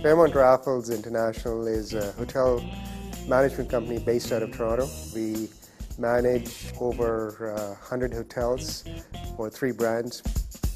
Fairmont Raffles International is a hotel management company based out of Toronto. We manage over 100 hotels for 3 brands.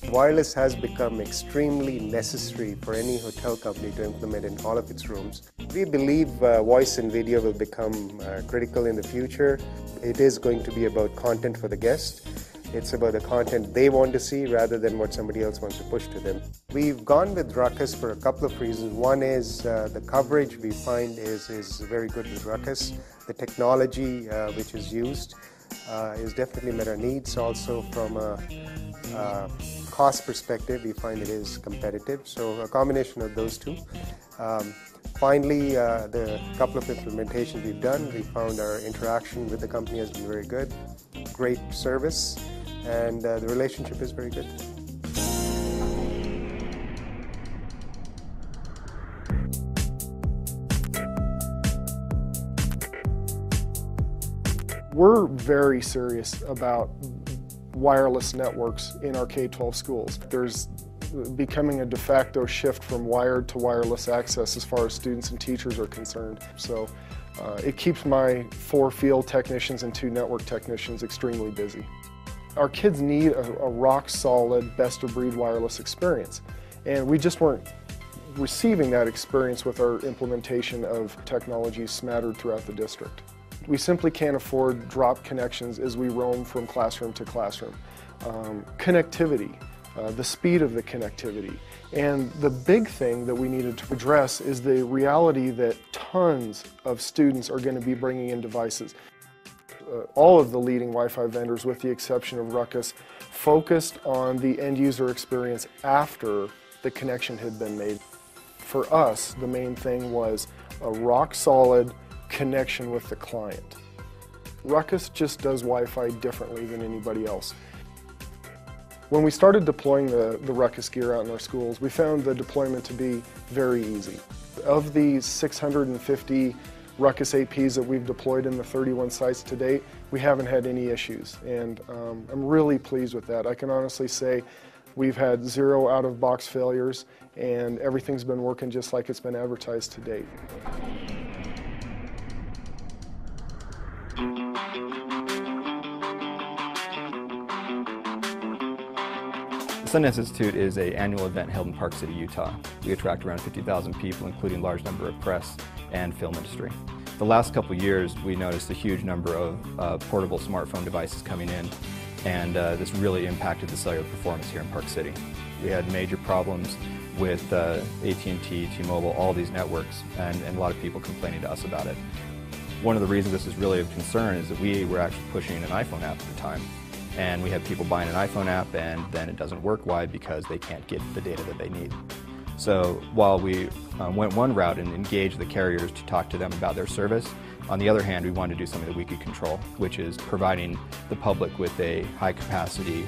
Wireless has become extremely necessary for any hotel company to implement in all of its rooms. We believe voice and video will become critical in the future. It is going to be about content for the guest. It's about the content they want to see rather than what somebody else wants to push to them. We've gone with Ruckus for a couple of reasons. One is the coverage we find is very good with Ruckus. The technology which is used is definitely met our needs. Also from a cost perspective, we find it is competitive. So a combination of those two. Finally, the couple of implementations we've done, we found our interaction with the company has been very good. Great service, and the relationship is very good. We're very serious about wireless networks in our K-12 schools. There's becoming a de facto shift from wired to wireless access as far as students and teachers are concerned. So it keeps my 4 field technicians and 2 network technicians extremely busy. Our kids need a rock-solid, best-of-breed wireless experience, and we just weren't receiving that experience with our implementation of technologies smattered throughout the district. We simply can't afford drop connections as we roam from classroom to classroom. Connectivity, the speed of the connectivity, and the big thing that we needed to address is the reality that tons of students are going to be bringing in devices. All of the leading Wi-Fi vendors, with the exception of Ruckus, focused on the end-user experience after the connection had been made. For us, the main thing was a rock-solid connection with the client. Ruckus just does Wi-Fi differently than anybody else. When we started deploying the Ruckus gear out in our schools, we found the deployment to be very easy. Of the 650 Ruckus APs that we've deployed in the 31 sites to date, we haven't had any issues, and I'm really pleased with that. I can honestly say we've had 0 out-of-box failures, and everything's been working just like it's been advertised to date. The Sundance Institute is an annual event held in Park City, Utah. We attract around 50,000 people, including a large number of press and film industry. The last couple years, we noticed a huge number of portable smartphone devices coming in, and this really impacted the cellular performance here in Park City. We had major problems with AT&T, T-Mobile, all these networks, and a lot of people complaining to us about it. One of the reasons this is really of concern is that we were actually pushing an iPhone app at the time. And we have people buying an iPhone app and then it doesn't work. Why? Because they can't get the data that they need. So while we went one route and engaged the carriers to talk to them about their service, on the other hand, we wanted to do something that we could control, which is providing the public with a high-capacity,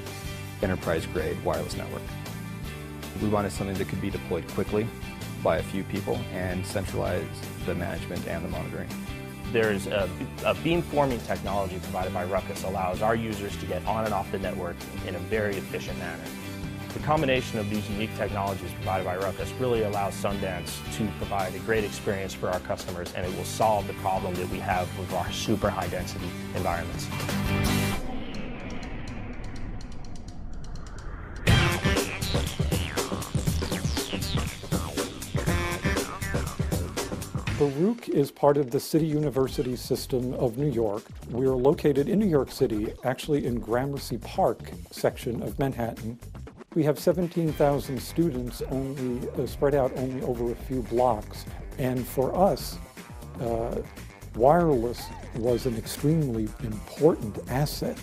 enterprise-grade wireless network. We wanted something that could be deployed quickly by a few people and centralize the management and the monitoring. There's a beamforming technology provided by Ruckus allows our users to get on and off the network in a very efficient manner. The combination of these unique technologies provided by Ruckus really allows Sundance to provide a great experience for our customers, and it will solve the problem that we have with our super high density environments. Baruch is part of the City University system of New York. We are located in New York City, actually in Gramercy Park section of Manhattan. We have 17,000 students spread out only over a few blocks. And for us, wireless was an extremely important asset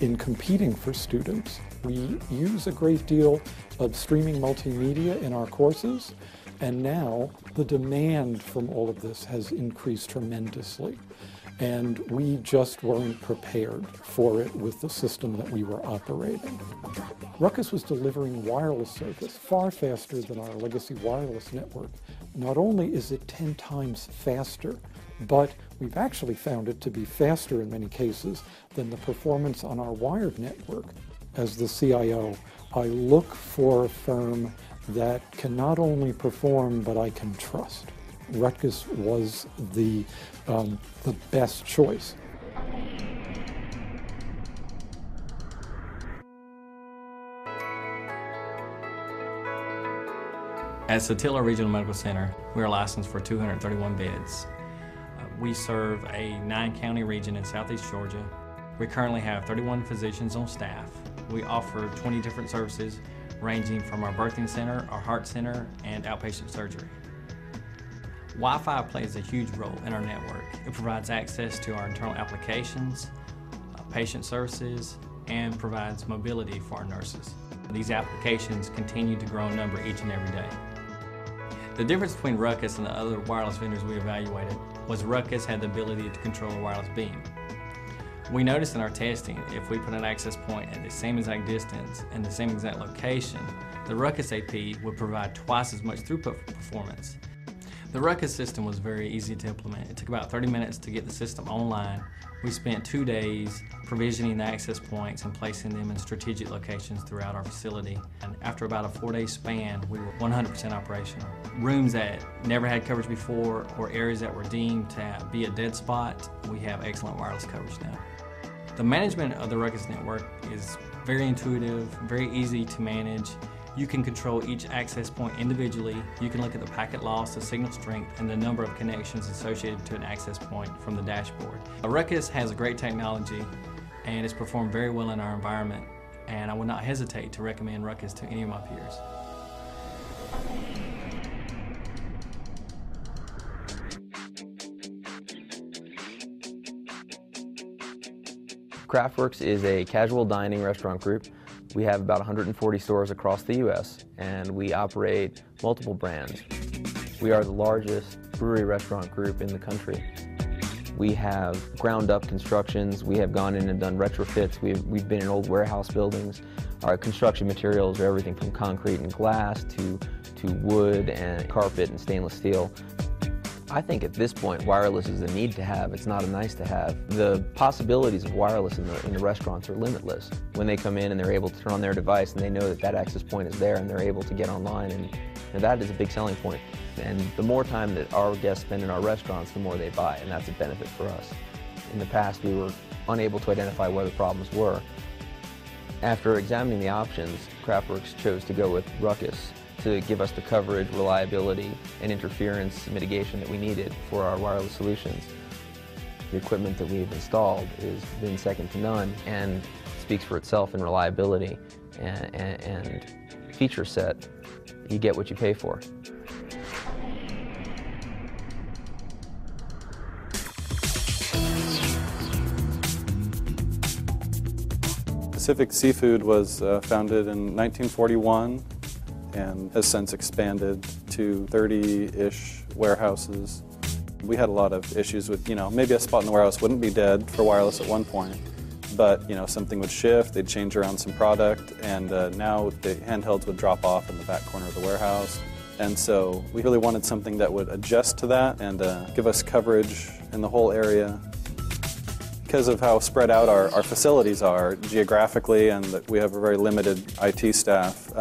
in competing for students. We use a great deal of streaming multimedia in our courses, and now the demand from all of this has increased tremendously. And we just weren't prepared for it with the system that we were operating. Ruckus was delivering wireless service far faster than our legacy wireless network. Not only is it 10 times faster, but we've actually found it to be faster in many cases than the performance on our wired network. As the CIO, I look for a firm that can not only perform, but I can trust. Ruckus was the best choice. At Satilla Regional Medical Center, we are licensed for 231 beds. We serve a 9-county region in southeast Georgia. We currently have 31 physicians on staff. We offer 20 different services ranging from our birthing center, our heart center, and outpatient surgery. Wi-Fi plays a huge role in our network. It provides access to our internal applications, patient services, and provides mobility for our nurses. These applications continue to grow in number each and every day. The difference between Ruckus and the other wireless vendors we evaluated was Ruckus had the ability to control a wireless beam. We noticed in our testing, if we put an access point at the same exact distance and the same exact location, the Ruckus AP would provide twice as much throughput performance. The Ruckus system was very easy to implement. It took about 30 minutes to get the system online. We spent 2 days provisioning the access points and placing them in strategic locations throughout our facility. And after about a 4-day span, we were 100% operational. Rooms that never had coverage before or areas that were deemed to be a dead spot, we have excellent wireless coverage now. The management of the Ruckus network is very intuitive, very easy to manage. You can control each access point individually. You can look at the packet loss, the signal strength, and the number of connections associated to an access point from the dashboard. Ruckus has a great technology and it's performed very well in our environment, and I would not hesitate to recommend Ruckus to any of my peers. Craftworks is a casual dining restaurant group. We have about 140 stores across the U.S., and we operate multiple brands. We are the largest brewery restaurant group in the country. We have ground-up constructions. We have gone in and done retrofits. We've been in old warehouse buildings. Our construction materials are everything from concrete and glass to wood and carpet and stainless steel. I think at this point, wireless is a need to have. It's not a nice to have. The possibilities of wireless in the restaurants are limitless. When they come in and they're able to turn on their device and they know that that access point is there and they're able to get online, and that is a big selling point. And the more time that our guests spend in our restaurants, the more they buy, and that's a benefit for us. In the past, we were unable to identify where the problems were. After examining the options, Craftworks chose to go with Ruckus to give us the coverage, reliability, and interference mitigation that we needed for our wireless solutions. The equipment that we've installed has been second to none and speaks for itself in reliability and feature set. You get what you pay for. Pacific Seafood was founded in 1941 and has since expanded to 30-ish warehouses. We had a lot of issues with, maybe a spot in the warehouse wouldn't be dead for wireless at one point, but, something would shift, they'd change around some product, and now the handhelds would drop off in the back corner of the warehouse. And so we really wanted something that would adjust to that and give us coverage in the whole area. Because of how spread out our facilities are geographically and that we have a very limited IT staff,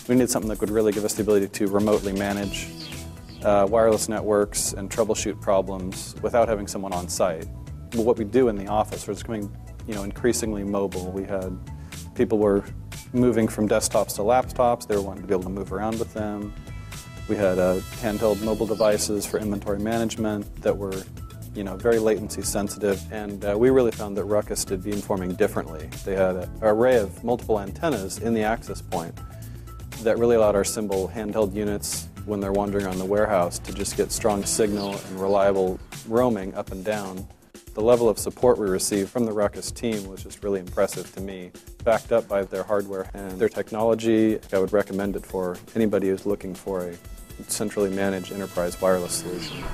we needed something that would really give us the ability to remotely manage wireless networks and troubleshoot problems without having someone on site. Well, what we do in the office was becoming, increasingly mobile. We had people were moving from desktops to laptops. They were wanting to be able to move around with them. We had handheld mobile devices for inventory management that were, very latency sensitive. And we really found that Ruckus did beamforming differently. They had an array of multiple antennas in the access point that really allowed our simple handheld units, when they're wandering around the warehouse, to just get strong signal and reliable roaming up and down. The level of support we received from the Ruckus team was just really impressive to me, backed up by their hardware and their technology. I would recommend it for anybody who's looking for a centrally managed enterprise wireless solution.